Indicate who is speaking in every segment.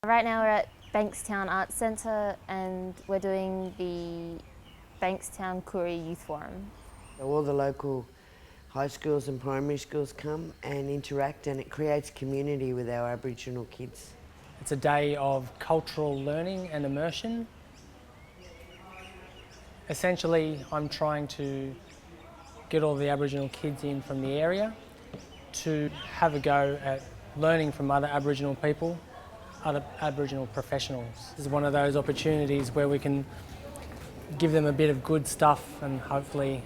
Speaker 1: Right now we're at Bankstown Arts Centre and we're doing the Bankstown Koori Youth Forum.
Speaker 2: All the local high schools and primary schools come and interact, and it creates community with our Aboriginal kids.
Speaker 3: It's a day of cultural learning and immersion. Essentially, I'm trying to get all the Aboriginal kids in from the area to have a go at learning from other Aboriginal people, other Aboriginal professionals. This is one of those opportunities where we can give them a bit of good stuff and hopefully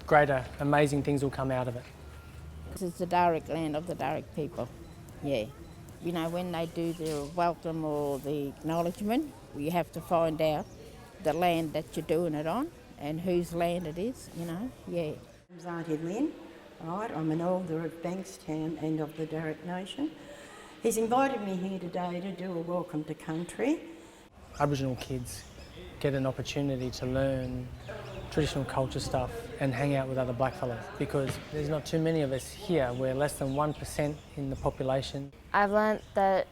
Speaker 3: greater, amazing things will come out of it.
Speaker 4: This is the Darug land of the Darug people, yeah. You know, when they do the welcome or the acknowledgement, you have to find out the land that you're doing it on and whose land it is, you know, yeah.
Speaker 5: I'm Auntie Lynn, right, I'm an elder of Bankstown and of the Darug Nation. He's invited me here today to do a welcome to country.
Speaker 3: Aboriginal kids get an opportunity to learn traditional culture stuff and hang out with other blackfellas because there's not too many of us here. We're less than 1% in the population.
Speaker 1: I've learnt that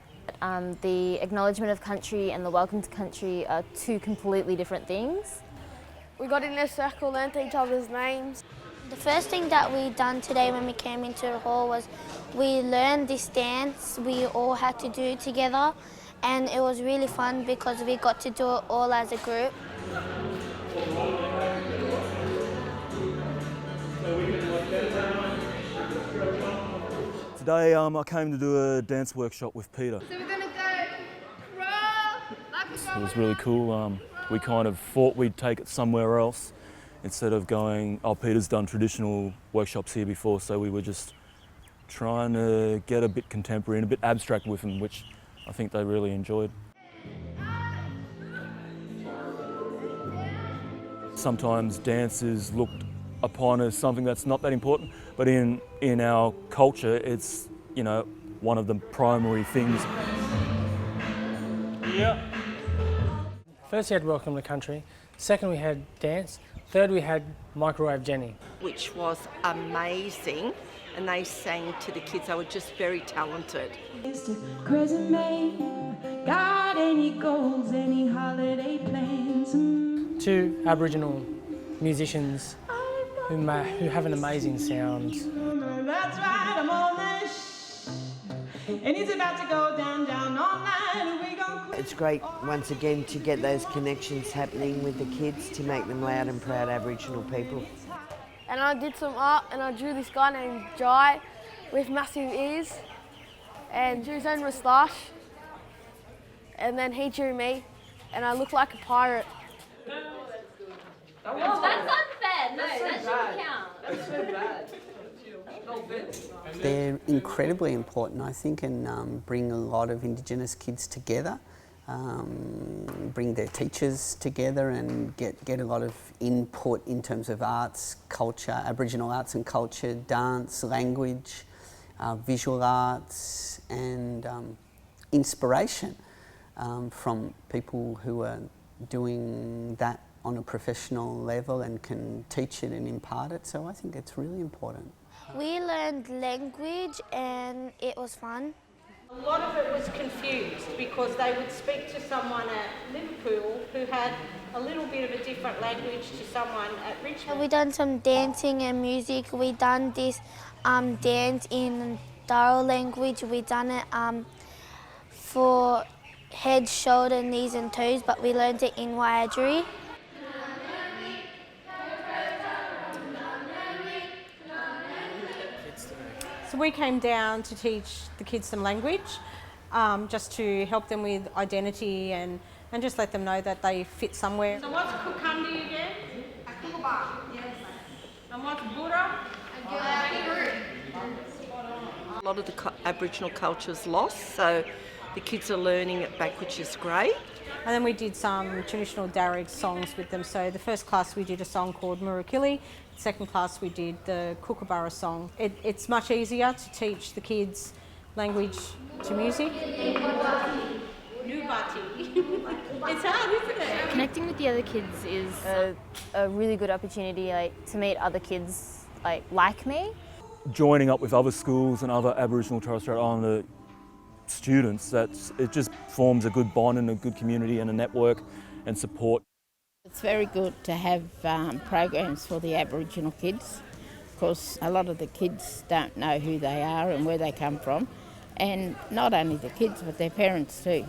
Speaker 1: the acknowledgement of country and the welcome to country are two completely different things.
Speaker 6: We got in a circle, learnt each other's names.
Speaker 7: The first thing that we done today when we came into the hall was we learned this dance we all had to do together, and it was really fun because we got to do it all as a group.
Speaker 8: Today I came to do a dance workshop with Peter.
Speaker 6: So we're going to go roll.
Speaker 8: It was really cool. We kind of thought we'd take it somewhere else instead of going, oh, Peter's done traditional workshops here before, so we were just trying to get a bit contemporary and a bit abstract with them, which I think they really enjoyed. Sometimes dance is looked upon as something that's not that important, but in our culture, it's, you know, one of the primary things.
Speaker 3: Yeah. First we had Welcome to Country, second we had dance, third we had Microwave Jenny.
Speaker 9: Which was amazing, and they sang to the kids. They were just very talented.
Speaker 10: Crescent May, got any goals, any holiday plans?
Speaker 3: Two Aboriginal musicians who have an amazing sound.
Speaker 10: That's right, I'm on this, and it's about to go down all night. We gon'
Speaker 2: It's great once again to get those connections happening with the kids to make them loud and proud Aboriginal people.
Speaker 6: And I did some art and I drew this guy named Jai with massive ears and drew his own moustache. And then he drew me and I look like a pirate.
Speaker 11: Oh, that's unfair. No, that shouldn't count. That's so bad.
Speaker 12: They're incredibly important, I think, and bring a lot of Indigenous kids together, bring their teachers together and get a lot of input in terms of arts, culture, Aboriginal arts and culture, dance, language, visual arts, and inspiration from people who are doing that on a professional level and can teach it and impart it. So I think it's really important.
Speaker 7: We learned language and it was fun.
Speaker 13: A lot of it was confused because they would speak to someone at Liverpool who had a little bit of a different language to someone at Richmond.
Speaker 7: We done some dancing and music. We done this dance in Darug language. We done it for head, shoulder, knees and toes, but we learned it in Wiradjuri.
Speaker 13: So we came down to teach the kids some language, just to help them with identity and just let them know that they fit somewhere. So what's Kukundi again? A kookaburra. Yes. And what's Buddha? A kangaroo.
Speaker 9: A lot of the Aboriginal culture's lost, so the kids are learning it back, which is great.
Speaker 13: And then we did some traditional Darug songs with them. So the first class we did a song called Murakili. Second class we did the Kookaburra song. It's much easier to teach the kids language to music. Nubati. It's hard, isn't it?
Speaker 1: Connecting with the other kids is a really good opportunity to meet other kids like me.
Speaker 8: Joining up with other schools and other Aboriginal Torres Strait Islander students, it just forms a good bond and a good community and a network and support.
Speaker 4: It's very good to have programs for the Aboriginal kids, because a lot of the kids don't know who they are and where they come from, and not only the kids but their parents too,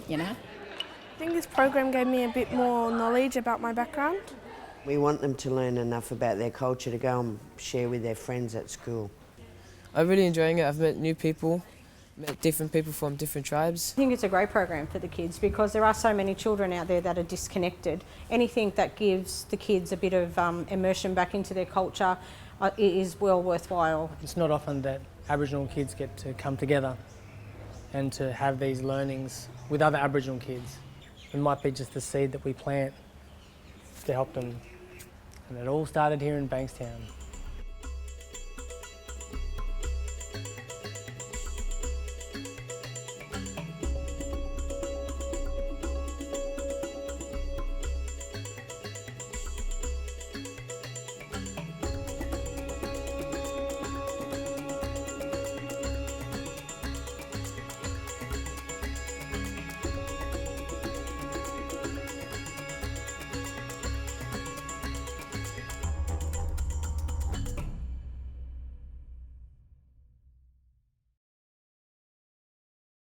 Speaker 4: you know.
Speaker 6: I think this program gave me a bit more knowledge about my background.
Speaker 2: We want them to learn enough about their culture to go and share with their friends at school.
Speaker 14: I'm really enjoying it. I've met new people, met different people from different tribes.
Speaker 13: I think it's a great program for the kids because there are so many children out there that are disconnected. Anything that gives the kids a bit of immersion back into their culture it is well worthwhile.
Speaker 3: It's not often that Aboriginal kids get to come together and to have these learnings with other Aboriginal kids. It might be just the seed that we plant to help them. And it all started here in Bankstown.